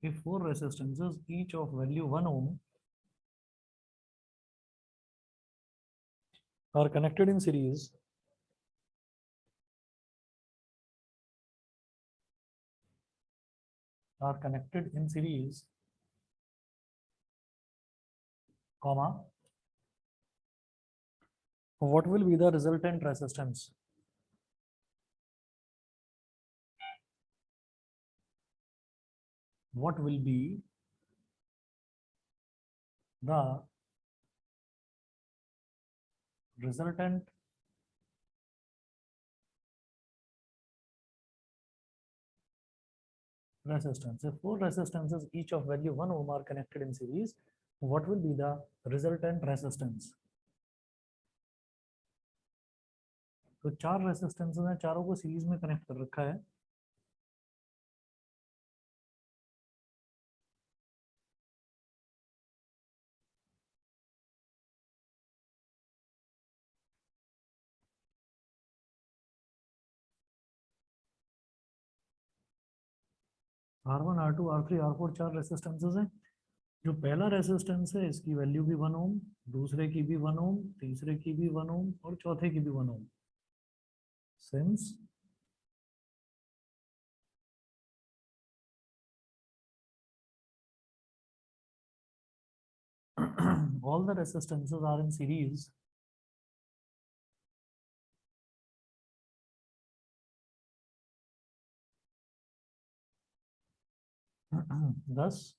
if four resistances each of value 1 ohm are connected in series, comma, what will be the resultant resistance? What will be the resultant resistance? If four resistances each of value 1 ohm are connected in series, what will be the resultant resistance? तो चार resistances हैं, चारों को series में connect कर रखा है। R1 R2 R3 R4 चार रेसिस्टेंसेस हैं। जो पहला रेसिस्टेंस है इसकी वैल्यू भी 1 ओम, दूसरे की भी 1 ओम, तीसरे की भी 1 ओम और चौथे की भी 1 ohm. Since all the resistances are in series, thus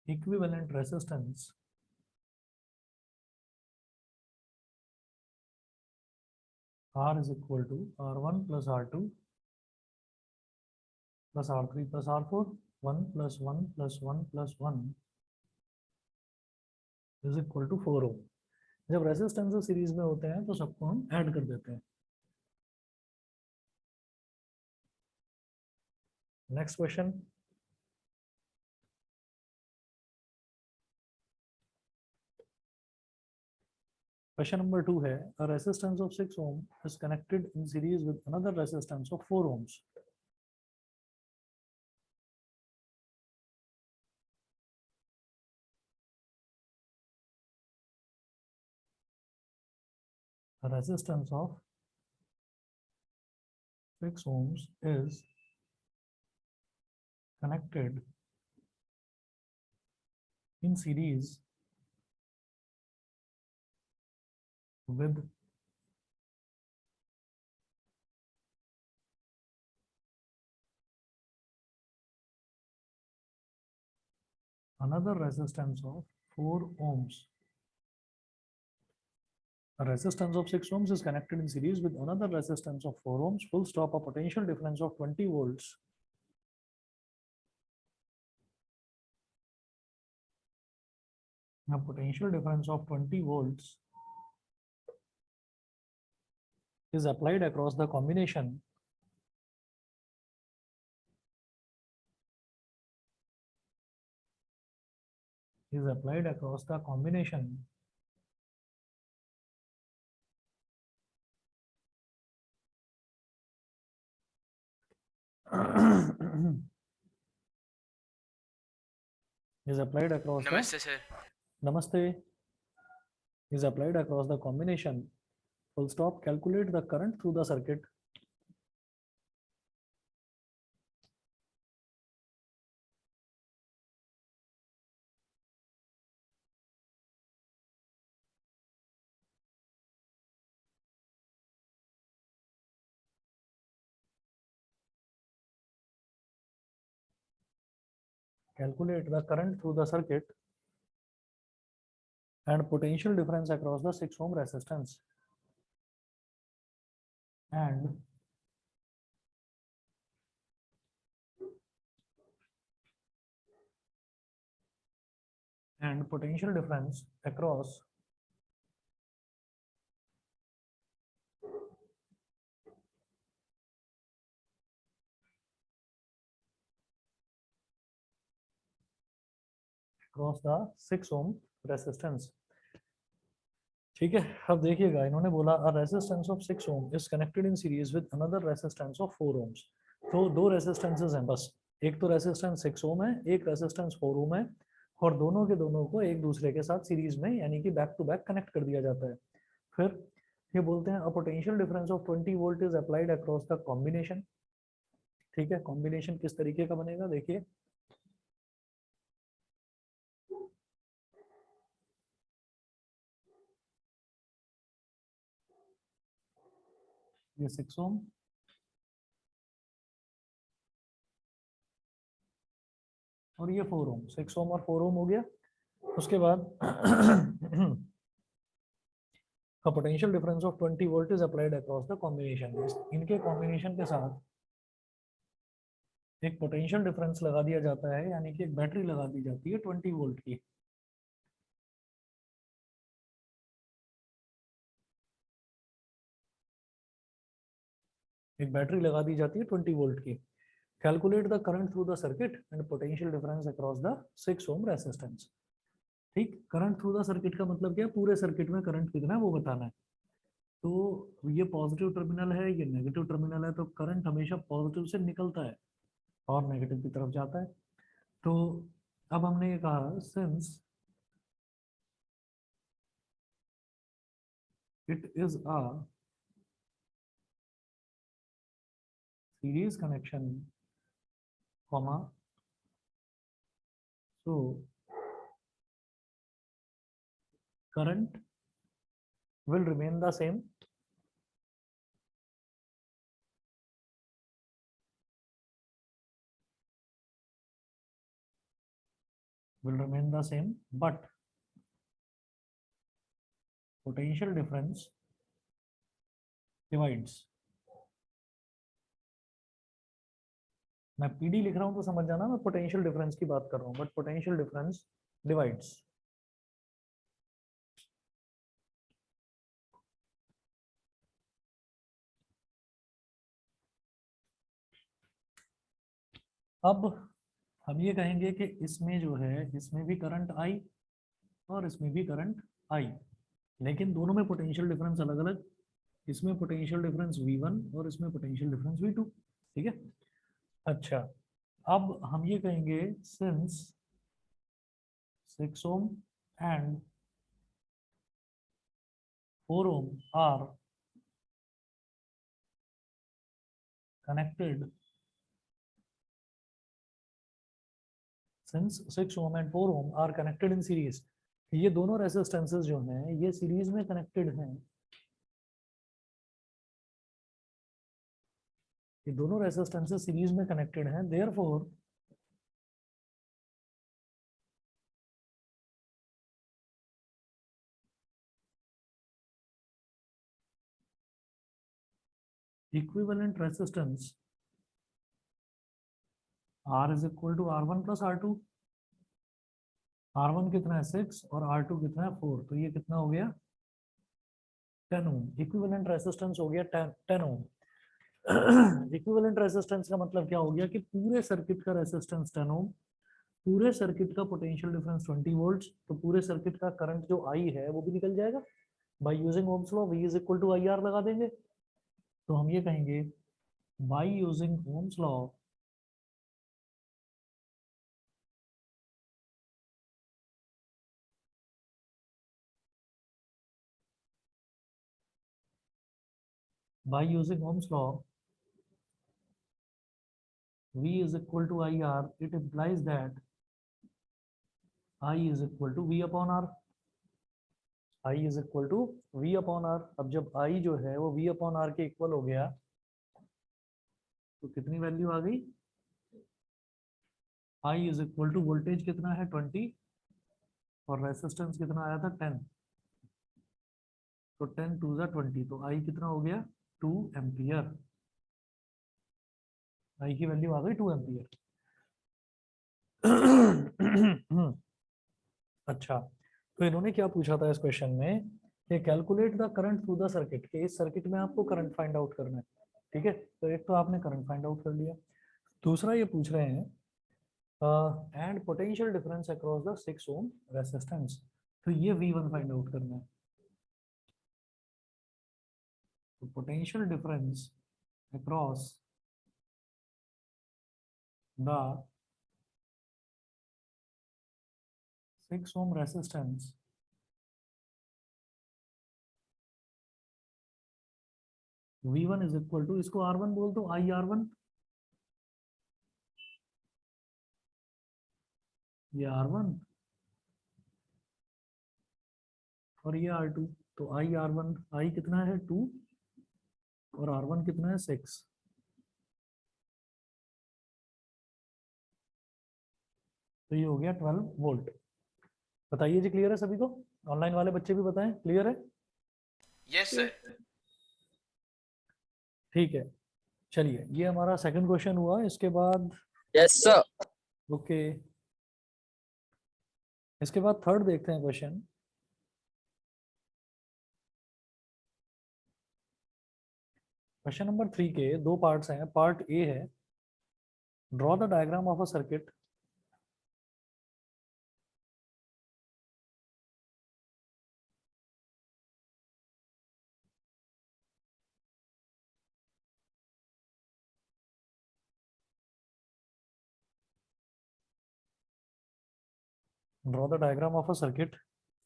equivalent resistance R is equal to R1 plus R2 plus R3 plus R4, 1 plus 1 plus 1 plus 1 is equal to 4 ओम। जब रेसिस्टेंसेस सीरीज में होते हैं तो सबको हम ऐड कर देते हैं। नेक्स्ट क्वेश्चन, क्वेश्चन नंबर 2 है, a resistance of 6 ohm is connected in series with another resistance of 4 ohms. A resistance of 6 ohms is connected in series with another resistance of 4 ohms. A resistance of 6 ohms is connected in series with another resistance of 4 ohms, full stop, a potential difference of 20 volts. A potential difference of 20 volts is applied across the combination is applied across the combination is applied across नमस्ते the sir. Namaste is applied across the combination, full stop, calculate the current through the circuit. Calculate the current through the circuit and potential difference across the 6 ohm resistance and potential difference across the 6 ohm resistance. ठीक है, अब देखिएगा इन्होंने बोला a resistance of 6 ohm is connected in series with another resistance of 4 ohms. तो दो resistances हैं बस, एक तो रेजिस्टेंस 6 ओम है, एक रेजिस्टेंस 4 ओम है, और दोनों के दोनों को एक दूसरे के साथ सीरीज में यानी कि बैक टू बैक कनेक्ट कर दिया जाता है। फिर ये बोलते हैं a potential difference of 20 volt is applied across the combination. ठीक है, कॉम्बिनेशन किस तरीके का बनेगा देखिए, ये 6 ओम और ये 4 ओम, 6 ओम और 4 ओम हो गया। उसके बाद a potential difference of 20 volt is applied across the combination। इनके कॉम्बिनेशन के साथ एक पोटेंशियल डिफरेंस लगा दिया जाता है, यानी कि एक बैटरी लगा दी जाती है 20 वोल्ट की। एक बैटरी लगा दी जाती है 20 वोल्ट की। Calculate the current through the circuit and potential difference across the 6 ohm resistance. ठीक, करंट थ्रू द सर्किट का मतलब क्या है, पूरे सर्किट में करंट कितना है वो बताना है। तो ये पॉजिटिव टर्मिनल है, ये नेगेटिव टर्मिनल है, तो करंट हमेशा पॉजिटिव से निकलता है और नेगेटिव की तरफ जाता है। तो अब हमने ये कहा since it is a series connection comma, so current will remain the same but potential difference divides। मैं पीडी लिख रहा हूं तो समझ जाना मैं पोटेंशियल डिफरेंस की बात कर रहा हूं, बट पोटेंशियल डिफरेंस डिवाइड्स। अब हम ये कहेंगे कि इसमें जो है इसमें भी करंट आई और इसमें भी करंट आई, लेकिन दोनों में पोटेंशियल डिफरेंस अलग अलग। इसमें पोटेंशियल डिफरेंस V1 और इसमें पोटेंशियल डिफरेंस V2। ठीक है, अच्छा अब हम ये कहेंगे since 6 ohm and 4 ohm are connected, since 6 ohm and 4 ohm are connected in series, ये दोनों रेजिस्टेंसेस जो हैं ये सीरीज में कनेक्टेड हैं, ये दोनों रेजिस्टेंसेस सीरीज में कनेक्टेड हैं, therefore equivalent resistance R is equal to R1 plus R2। R1 कितना है 6 और R2 कितना है 4, तो ये कितना हो गया 10 ओम। इक्विवेलेंट रेजिस्टेंस हो गया 10 ओम। इक्विवेलेंट रेजिस्टेंस का मतलब क्या हो गया कि पूरे सर्किट का रेजिस्टेंस 10 ओम, पूरे सर्किट का पोटेंशियल डिफरेंस 20 वोल्ट्स, तो पूरे सर्किट का करंट जो आई है वो भी निकल जाएगा। By using Ohm's law V is equal to I R लगा देंगे, तो हम ये कहेंगे by using Ohm's law by using Ohm's law V is equal to IR, it implies that I is equal to V upon R। I is equal to V upon R। अब जब I जो है वो V upon R के equal हो गया तो कितनी वैल्यू आ गई, I is equal to voltage कितना है 20 और रेजिस्टेंस कितना आया था 10, तो 10 टू ज़ा 20, तो I कितना हो गया 2 एम्पियर। I की वैल्यू आ गई 2 एम्पियर। अच्छा, तो इन्होंने क्या पूछा था इस क्वेश्चन में कि calculate the current through the circuit, कि इस सर्किट में आपको करंट फाइंड आउट करना है। ठीक है, तो एक तो आपने करंट फाइंड आउट कर लिया, दूसरा ये पूछ रहे हैं and potential difference across the 6 ohm resistance, तो ये V1 फाइंड आउट करना है। तो potential difference across the 6 ohm resistance V1 is equal to, इसको R1 बोल दो, I R1, ये R1 और ये R2, तो I R1, I कितना है 2 और R1 कितना है 6। तो ये हो गया 12 वोल्ट। बताइए जी, क्लियर है सभी को? ऑनलाइन वाले बच्चे भी बताएं, क्लियर है? Yes sir. ठीक है, चलिए ये हमारा सेकंड क्वेश्चन हुआ। इसके बाद यस सर। ओके, इसके बाद थर्ड देखते हैं क्वेश्चन। क्वेश्चन नंबर 3 के दो पार्ट्स हैं। पार्ट ए है, draw the diagram of a circuit draw the diagram of a circuit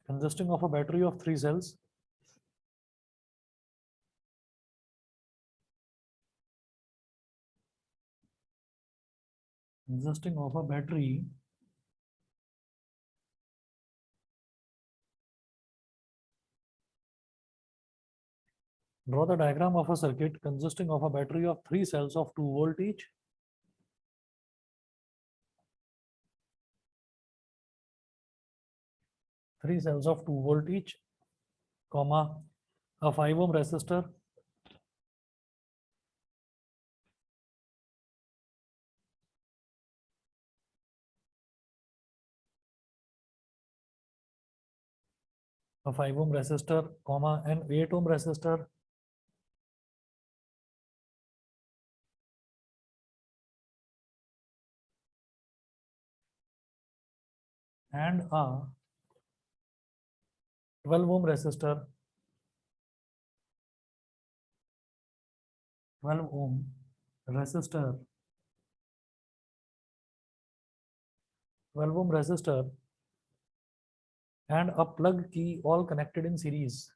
consisting of a battery of 3 cells consisting of a battery draw the diagram of a circuit consisting of a battery of 3 cells of 2 volt each. Three cells of 2 volt each, comma, a 5 ohm resistor, a 5 ohm resistor, comma, an 8 ohm resistor, and a 12 ohm resistor, 12 ohm resistor, 12 ohm resistor, and a plug key, all connected in series.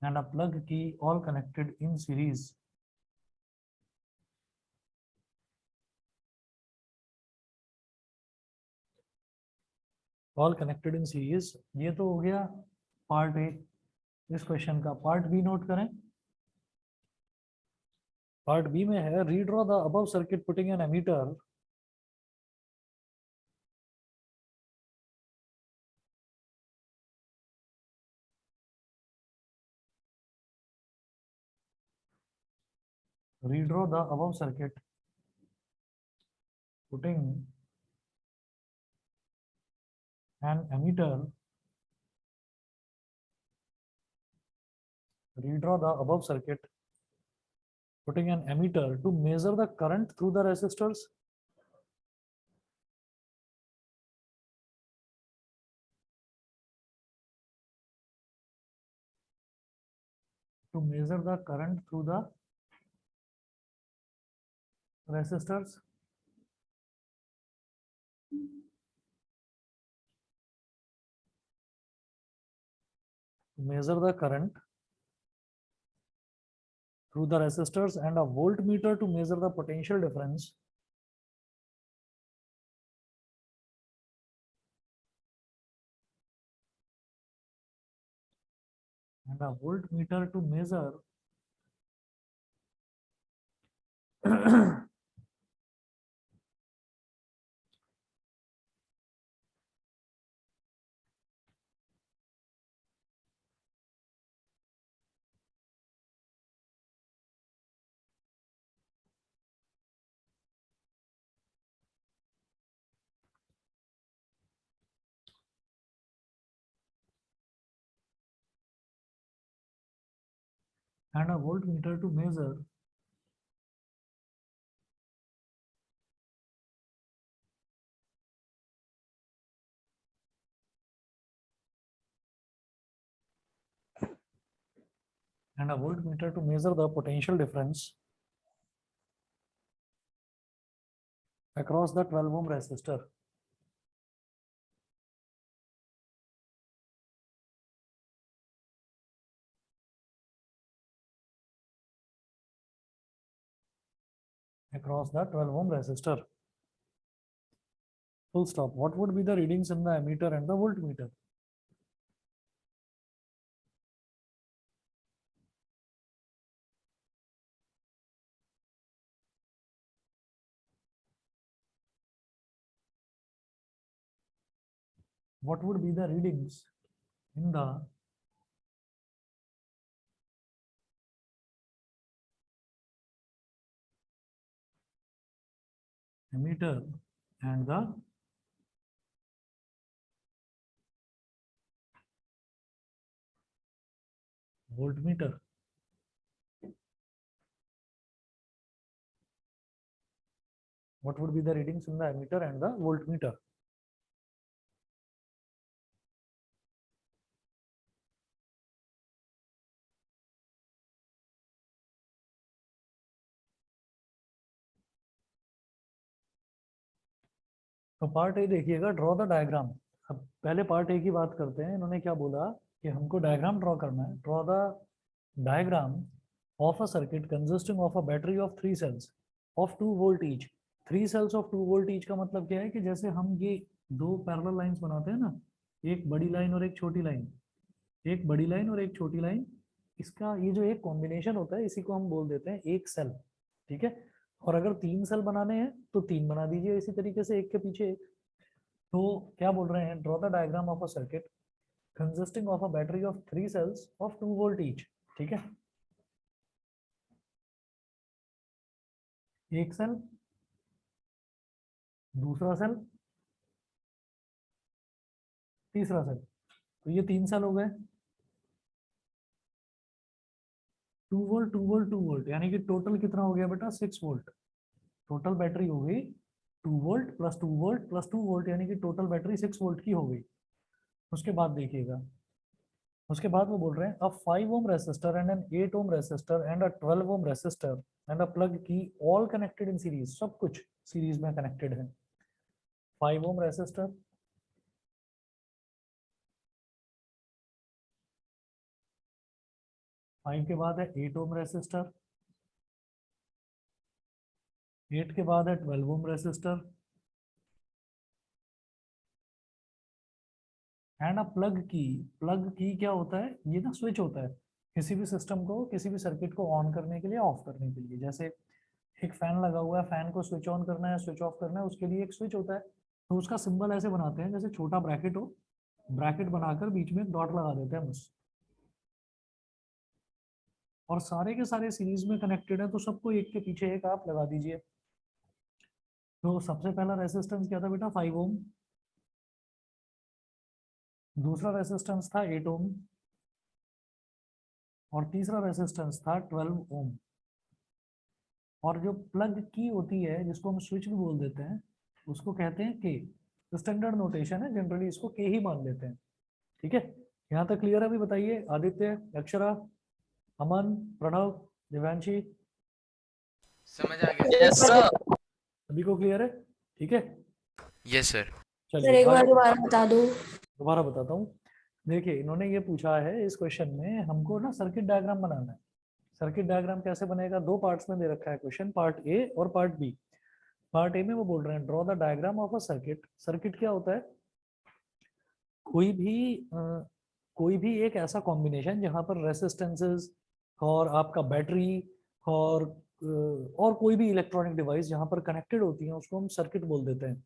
And a plug key, all connected in series. All connected in series। ये तो हो गया part A इस question का। Part B note करें। Part B में है, redraw the above circuit putting an ammeter redraw the above circuit putting an emitter redraw the above circuit putting an emitter to measure the current through the resistors to measure the current through the resistors to measure the current through the resistors and a voltmeter to measure the potential difference and a voltmeter to measure and a voltmeter to measure and a voltmeter to measure the potential difference across the 12 ohm resistor. Across the 12 ohm resistor. Full stop. What would be the readings in the ammeter and the voltmeter? What would be the readings in the ammeter and the voltmeter? What would be the readings in the ammeter and the voltmeter? तो part A देखिएगा, draw the diagram. अब पहले part A की बात करते हैं। इन्होंने क्या बोला कि हमको डायग्राम ड्रॉ करना है। Draw the diagram of a circuit consisting of a battery of 3 cells of 2 volt each. 3 cells of 2 volt each का मतलब क्या है कि जैसे हम ये दो पैरेलल लाइंस बनाते हैं ना, एक बड़ी लाइन और एक छोटी लाइन, एक बड़ी लाइन और एक छोटी लाइन, इसका ये जो एक कॉम्बिनेशन होता है इसी को हम बोल देते हैं एक सेल। ठीक है, और अगर 3 सेल बनाने हैं तो 3 बना दीजिए इसी तरीके से, एक के पीछे एक। तो क्या बोल रहे हैं, draw the diagram of a circuit consisting of a battery of 3 cells of 2 volt each. ठीक है, एक सेल, दूसरा सेल, तीसरा सेल, तो ये 3 सेल हो गए। 2 volt 2 volt 2 volt, यानी कि टोटल कितना हो गया बेटा, 6 volt। टोटल बैटरी हो गई 2 volt plus 2 volt plus 2 volt, यानी कि टोटल बैटरी 6 volt की हो गई। उसके बाद देखिएगा, उसके बाद वो बोल रहे हैं अ 5 ohm resistor and an 8 ohm resistor and a 12 ohm resistor and a plug key all connected in series। सब कुछ सीरीज में कनेक्टेड है। 5 ohm resistor, 5 के बाद है 8 ohm resistor, 8 के बाद है 12 ohm resistor and a plug की। प्लग की क्या होता है, ये ना स्विच होता है किसी भी सिस्टम को, किसी भी सर्किट को ऑन करने के लिए, ऑफ करने के लिए। जैसे एक फैन लगा हुआ है, फैन को स्विच ऑन करना है, स्विच ऑफ करना है, उसके लिए एक स्विच होता है। तो उसका सिंबल ऐसे बनाते हैं जैसे छोटा ब्रैकेट हो, ब्रैकेट बनाकर बीच में डॉट लगा देते हैं बस। और सारे के सारे सीरीज में कनेक्टेड है, तो सबको एक के पीछे एक आप लगा दीजिए। तो सबसे पहला रेजिस्टेंस क्या था बेटा, 5 ओम। दूसरा रेजिस्टेंस था 8 ओम और तीसरा रेजिस्टेंस था 12 ओम। और जो प्लग की होती है जिसको हम स्विच भी बोल देते हैं, उसको कहते हैं के। तो स्टैंडर्ड नोटेशन है, जनरली इसको के ही मान लेते हैं। ठीक है, यहाँ तक क्लियर है? अभी बताइए आदित्य, अक्षरा, अमन, प्रणव, दिव्यांशी, समझ आ गया यस सर। सभी को क्लियर है? ठीक है, यस सर सर चलिए एक बार आगे दोबारा बता दो। दोबारा बताता हूँ। देखिए इन्होंने ये पूछा है इस क्वेश्चन में, हमको ना सर्किट डायग्राम बनाना है। सर्किट डायग्राम कैसे बनेगा, दो पार्ट्स में दे रखा है क्वेश्चन, पार्ट ए और पार्ट बी। पार्ट ए में वो बोल रहे हैं draw the diagram of a circuit. Circuit क्या होता है, कोई भी कोई भी एक ऐसा कॉम्बिनेशन जहां पर रेसिस्टेंसेस और आपका बैटरी और कोई भी इलेक्ट्रॉनिक डिवाइस जहां पर कनेक्टेड होती है उसको हम सर्किट बोल देते हैं।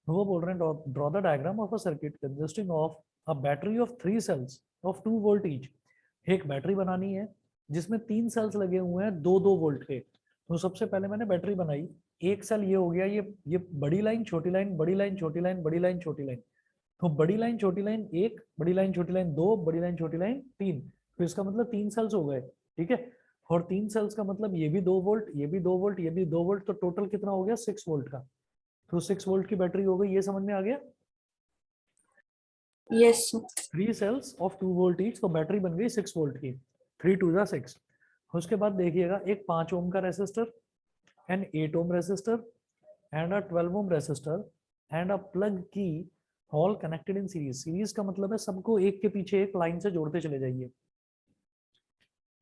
वो बोल रहे हैं draw the diagram of a circuit consisting of a battery of 3 cells of 2 volt each. एक बैटरी बनानी है जिसमें 3 सेल्स लगे हुए हैं 2-2 वोल्ट के। तो सबसे पहले मैंने बैटरी बनाई, एक सेल ये हो गया, ये बड़ी लाइन छोटी लाइन, बड़ी लाइन छोटी लाइन, बड़ी लाइन छोटी लाइन। तो बड़ी लाइन छोटी लाइन एक, बड़ी लाइन छोटी लाइन दो, बड़ी लाइन छोटी लाइन तीन। तो इसका मतलब 3 सेल्स हो गए। ठीक है, और 3 सेल्स का मतलब ये भी 2 वोल्ट, ये भी 2 वोल्ट, ये भी 2 वोल्ट, तो टोटल कितना हो गया, 6 वोल्ट का। तो 6 वोल्ट की बैटरी हो गई, ये समझ में आ गया? Yes 3 cells of 2 volt each, तो बैटरी बन गई 6 वोल्ट की। 3 2 जा 6। उसके बाद देखिएगा एक 5 ओम का resistor and 8 ohm resistor and a 12 ohm resistor and a plug key all connected in series. Series का मतलब है सबको एक के पीछे एक लाइन से जोड़ते चले जाइए।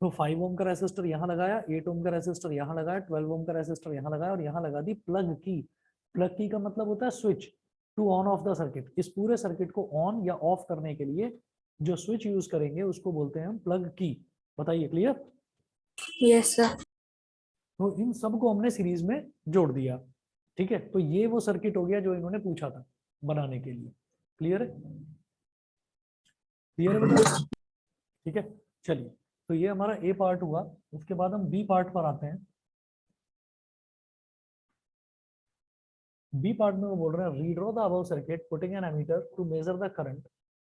तो 5 ओम का रेसिस्टर यहाँ लगाया, 8 ओम का रेसिस्टर यहाँ लगाया, 12 ओम का रेसिस्टर यहाँ लगाया और यहाँ लगा दी प्लग की। प्लग की का मतलब होता है switch to on off the circuit. इस पूरे सर्किट को ऑन या ऑफ करने के लिए जो स्विच यूज करेंगे उसको बोलते हैं हम प्लग की। बताइए, क्लियर? Yes sir. तो इन सबको हमने सीरीज में जोड़ दिया। ठीक है, तो ये वो सर्किट हो गया जो इन्होंने पूछा था बनाने के लिए। क्लियर है? क्लियर है बेटा? ठीक है, चलिए, तो ये हमारा ए पार्ट हुआ। उसके बाद हम बी पार्ट पर आते हैं। बी पार्ट में वो बोल रहे हैं redraw the above circuit putting an ammeter to measure the current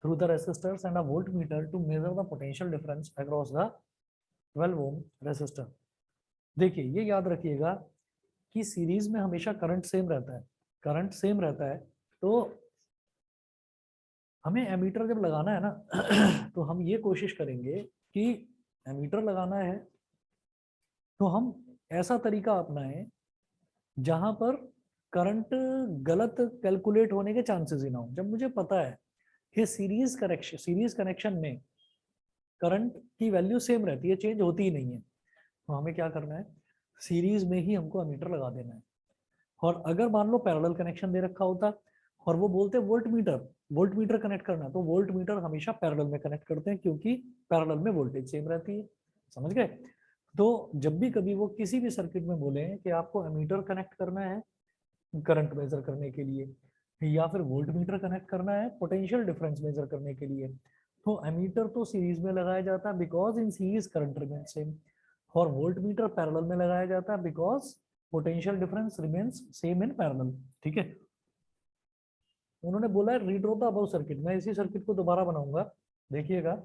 through the resistors and a voltmeter to measure the potential difference across the 12 ohm resistor. देखिए, ये याद रखिएगा कि सीरीज में हमेशा करंट सेम रहता है। करंट सेम रहता है तो हमें एमीटर जब लगाना है ना तो हम ये कोशिश करेंगे कि एमीटर लगाना है तो हम ऐसा तरीका अपनाएं जहां पर करंट गलत कैलकुलेट होने के चांसेस ही ना हो। जब मुझे पता है कि सीरीज कनेक्शन में करंट की वैल्यू सेम रहती है, चेंज होती ही नहीं है, तो हमें क्या करना है, सीरीज में ही हमको एमीटर लगा देना है। और अगर मान लो पैरेलल कनेक्शन दे रखा होता और वो बोलते वोल्ट मीटर कनेक्ट करना, तो वोल्ट मीटर हमेशा पैरेलल में कनेक्ट करते हैं क्योंकि पैरेलल में वोल्टेज सेम रहती है। समझ गए? तो जब भी कभी वो किसी भी सर्किट में बोले कि आपको एमीटर कनेक्ट करना है करंट मेजर करने के लिए या फिर वोल्ट मीटर कनेक्ट करना है पोटेंशियल डिफरेंस मेजर करने के लिए, तो एमीटर तो सीरीज में लगाया जाता है because in series current remain same, और वोल्ट मीटर पैरेलल में लगाया जाता है because potential difference remains same in parallel. ठीक है, उन्होंने बोला है रीड्रॉ द अबव सर्किट। मैं इसी सर्किट को दोबारा बनाऊंगा, देखिएगा।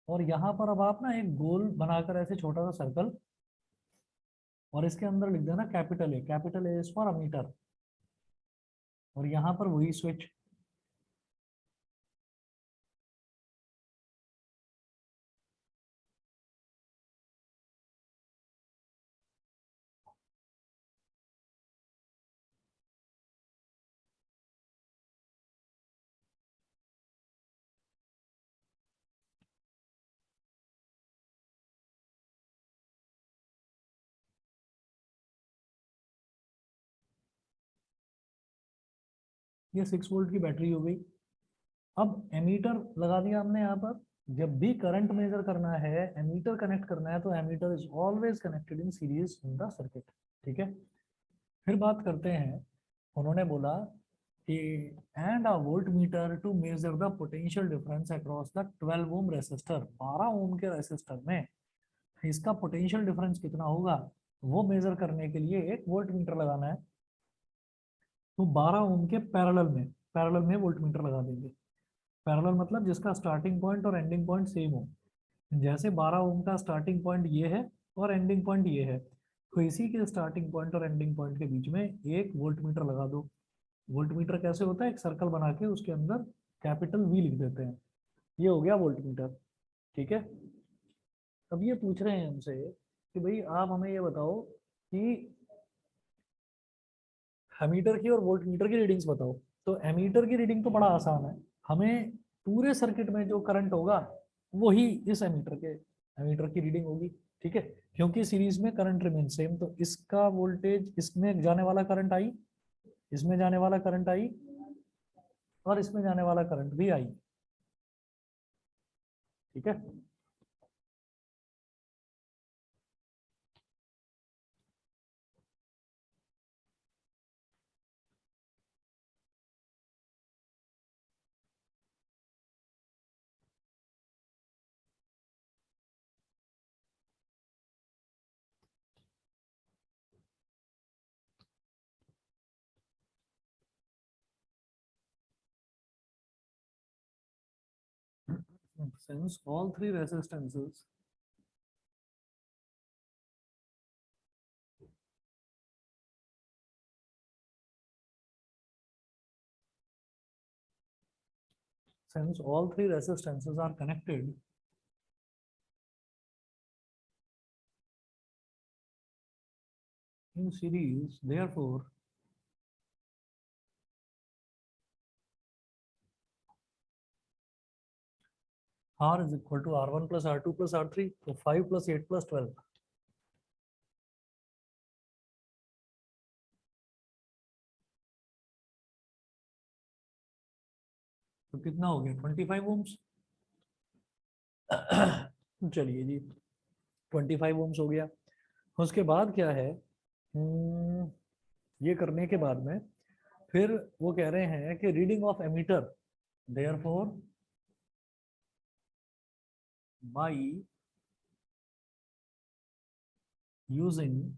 और यहाँ पर अब आप ना एक गोल बनाकर ऐसे छोटा सा सर्कल, और इसके अंदर लिख देना capital A is for ammeter, और यहाँ पर वही स्विच। ये 6 वोल्ट की बैटरी हो गई। अब एमीटर लगा दिया हमने यहाँ पर। जब भी करंट मेजर करना है, एमीटर कनेक्ट करना है, तो ammeter is always connected in series in the circuit. ठीक है, फिर बात करते हैं। उन्होंने बोला कि and a voltmeter to measure the potential difference across the 12 ohm resistor. 12 ohm के रेसिस्टर में इसका पोटेंशियल डिफरेंस कितना होगा वो मेजर करने के लिए एक वोल्ट मीटर लगाना है। तो 12 ओम के पैरेलल में वोल्ट मीटर लगा देंगे। पैरेलल मतलब जिसका स्टार्टिंग पॉइंट और एंडिंग पॉइंट सेम हो। जैसे 12 ओम का स्टार्टिंग पॉइंट ये है और एंडिंग पॉइंट ये है, तो इसी के स्टार्टिंग पॉइंट और एंडिंग पॉइंट के बीच में एक वोल्ट मीटर लगा दो। वोल्ट मीटर कैसे होता है, एक सर्कल बना के उसके अंदर कैपिटल वी लिख देते हैं। ये हो गया वोल्ट मीटर। ठीक है, अब ये पूछ रहे हैं हमसे कि भाई आप हमें ये बताओ कि एमीटर की और वोल्ट मीटर की रीडिंग्स बताओ। तो एमीटर की रीडिंग तो बड़ा आसान है, हमें पूरे सर्किट में जो करंट होगा वही इस एमीटर की रीडिंग होगी। ठीक है, क्योंकि सीरीज में करंट रिमेन सेम, तो इसका वोल्टेज, इसमें जाने वाला करंट आई, इसमें जाने वाला करंट आई, और इसमें जाने वाला करंट भी आई। ठीक है, since all three resistances since all three resistances are connected, in series, therefore R is equal to R1 plus R2 plus R3, so 5 plus 8 plus 12. तो कितना हो गया 25 ओम्स। चलिए जी 25 ओम्स हो गया। उसके बाद क्या है, ये करने के बाद में फिर वो कह रहे हैं कि reading of ammeter, therefore by using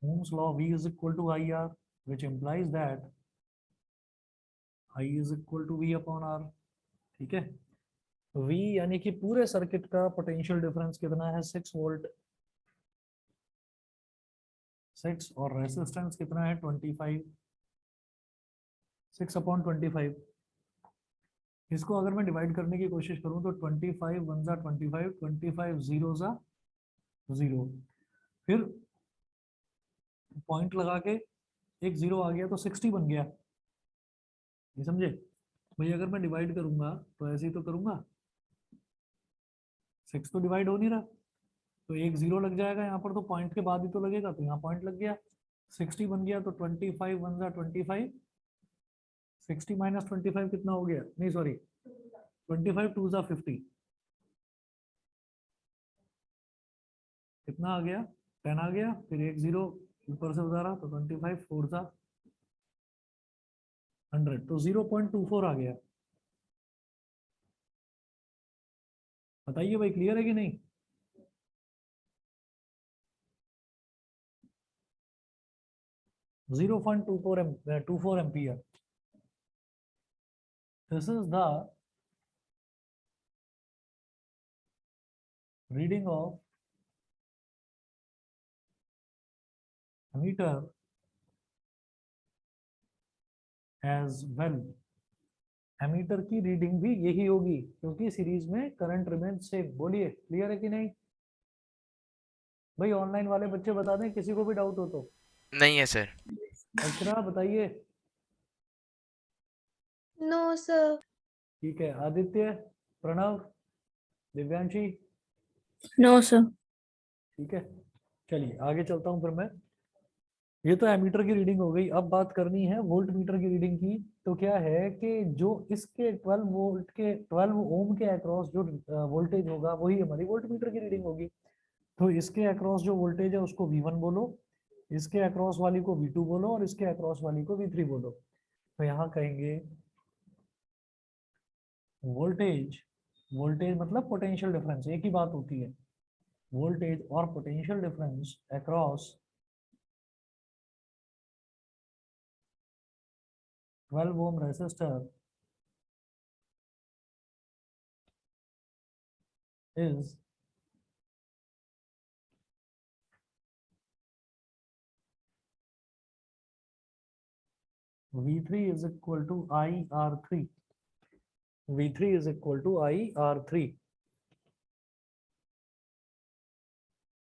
Ohm's law, V is equal to IR, which implies that I is equal to V upon R। ठीक है, V यानी कि पूरे सर्किट का पोटेंशियल डिफरेंस कितना है 6 वोल्ट, 6, और रेजिस्टेंस कितना है 25, 6 अपॉन 25। इसको अगर मैं डिवाइड करने की कोशिश करूं तो 25 1 जा 25, 25 0 जा 0, फिर पॉइंट लगा के एक 0 आ गया तो 60 बन गया। ये समझे भाई, अगर मैं डिवाइड करूंगा तो ऐसे ही तो करूंगा, 6 तो डिवाइड हो नहीं रहा, तो एक 0 लग जाएगा यहाँ पर, तो पॉइंट के बाद ही तो लगेगा, तो यहाँ पॉइंट लग गया, 60 बन गया। तो 25 1 जा 25, 60 माइनस 25 कितना हो गया, नहीं सॉरी 25 2 जा 50, कितना आ गया 10 आ गया, फिर एक 0 ऊपर से उतारा तो 25 4 जा 100, तो 0.24 आ गया। बताइए भाई क्लियर है कि नहीं। 0.24 ampere. This is the reading of ammeter as well। Ammeter की रीडिंग भी यही होगी क्योंकि सीरीज में करंट रिमेन सेम। बोलिए क्लियर है कि नहीं भाई। ऑनलाइन वाले बच्चे बता दें किसी को भी डाउट हो तो। नहीं है सर। अक्षरा बताइए। No, sir. ठीक है, आदित्य, प्रणव, दिव्यांशी। No, sir. ठीक है, चलिए आगे चलता हूं फिर मैं। ये तो एमीटर की रीडिंग हो गई, अब बात करनी है वोल्ट मीटर की रीडिंग की। तो क्या है कि जो इसके 12 वोल्ट के 12 ओम के अक्रॉस जो वोल्टेज होगा वही हमारी वोल्ट मीटर की रीडिंग होगी। तो इसके अक्रॉस जो वोल्टेज है उसको V1 बोलो, इसके अक्रॉस वाली को V2 बोलो, और इसके अक्रॉस वाली को V3 बोलो। तो यहाँ कहेंगे वोल्टेज, वोल्टेज मतलब पोटेंशियल डिफरेंस, एक ही बात होती है। वोल्टेज और potential difference across 12 ohm resistor is V3 is equal to IR3। V3 is equal to IR3।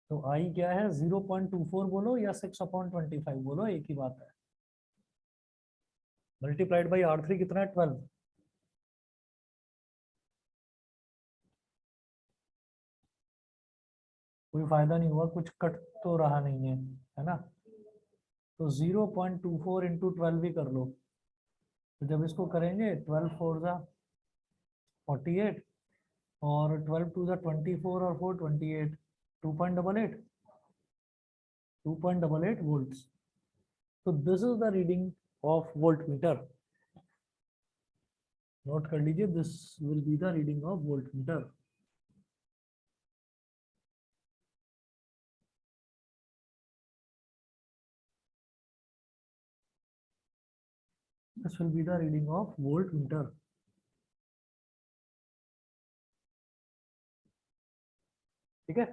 तो I क्या है 0.24 बोलो या 6/25 बोलो, एक ही बात है। मल्टीप्लाइड बाई R3 कितना है 12। कोई फायदा नहीं हुआ, कुछ कट तो रहा नहीं है ना। तो 0.24 इंटू 12 ही कर लो। तो जब इसको करेंगे 12 4 जा 48, और 12 2 जा 24, और 4 28, 2.88 2.88 volts। तो this is the reading of volt meter. Note कर लीजिए, this will be the reading of volt meter. This will be the reading of voltmeter। ठीक है,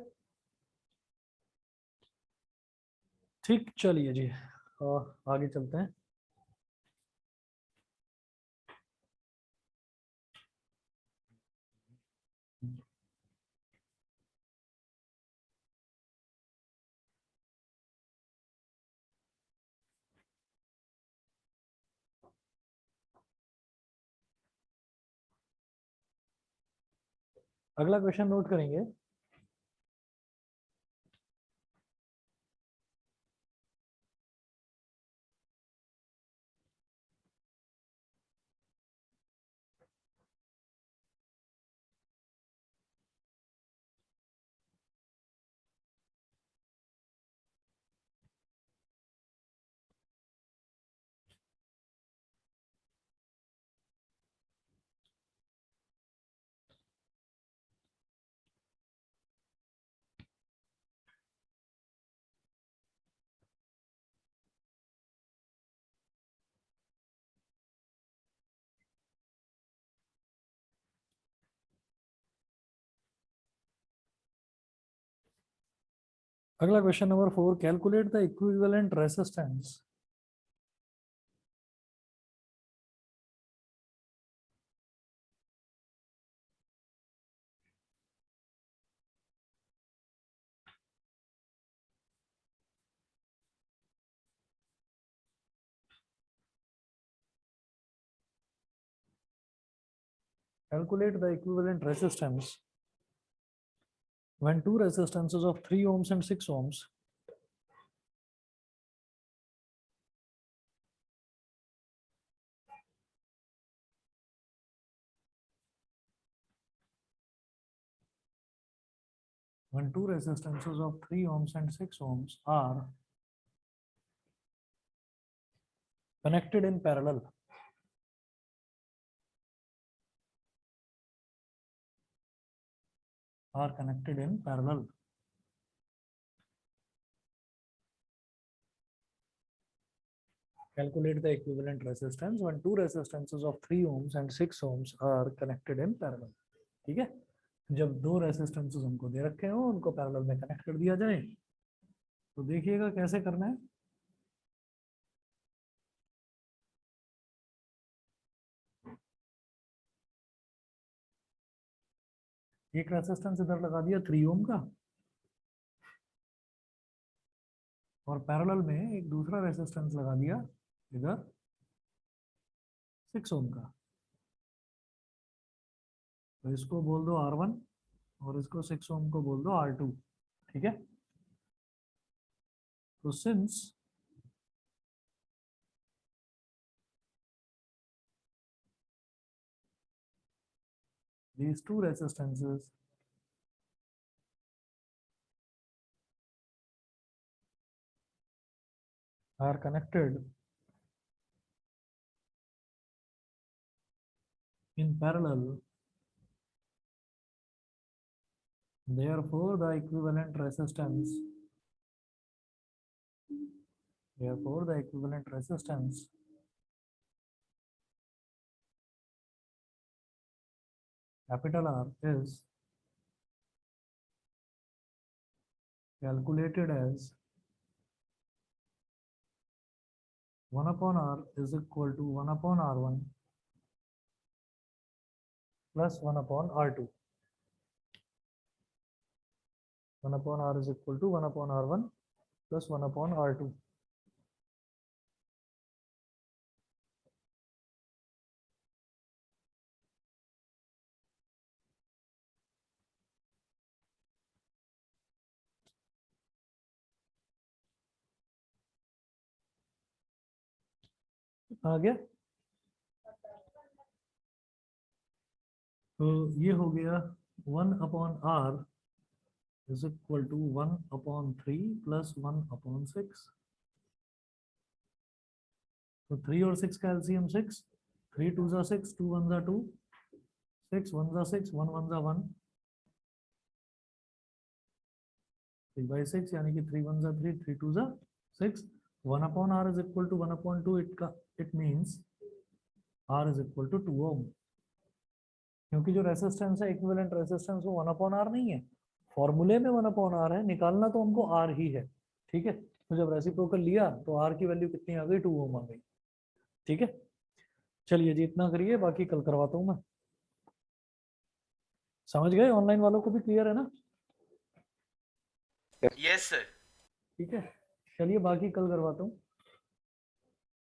ठीक, चलिए जी आगे चलते हैं। अगला क्वेश्चन नोट करेंगे। अगला question number 4, calculate the equivalent resistance calculate the equivalent resistance when two resistances of 3 ohms and 6 ohms when two resistances of 3 ohms and 6 ohms are connected in parallel. Are connected in parallel. Calculate the equivalent resistance when two resistances of 3 ohms and 6 ohms are connected in parallel. ठीक है, जब दो resistances हमको दे रखे हो उनको parallel में connect कर दिया जाए तो देखिएगा कैसे करना है। एक रेसिस्टेंस इधर लगा दिया 3 ओम का और पैरेलल में एक दूसरा रेसिस्टेंस लगा दिया इधर 6 ओम का, तो इसको बोल दो R1 और इसको 6 ओम को बोल दो R2। ठीक है, तो since these two resistances are connected in parallel, therefore the equivalent resistance capital R is calculated as 1 upon R is equal to 1 upon R1 plus 1 upon R2. 1 upon R is equal to 1 upon R1 plus 1 upon R2. आ गया, तो ये हो गया 1 upon R is equal to 1 upon 3 plus 1 upon 6. तो 3 और 6 का LCM 6, 3 2 जा 6, 2 1 जा 2, 6 1 जा 6, 1 1 जा 1, 3/6 यानी कि 3 1 जा 3, 3 2 जा 6, 1 upon R is equal to 1 upon 2, it means R is equal to 2 ohm, क्योंकि जो रेसिस्टेंस है इक्विवेलेंट रेसिस्टेंस वो 1 अपॉन आर नहीं है, फॉर्मूले में 1 अपॉन आर है, निकालना तो हमको आर ही है। ठीक है, तो जब रेसिप्रोकल लिया तो आर की वैल्यू कितनी आ गई, 2 ओम आ गई। ठीक है, चलिए जी इतना करिए, बाकी कल करवाता हूँ मैं। समझ गए? ऑनलाइन वालों को भी क्लियर है ना? Yes sir. ठीक है, चलिए बाकी कल करवाता हूँ।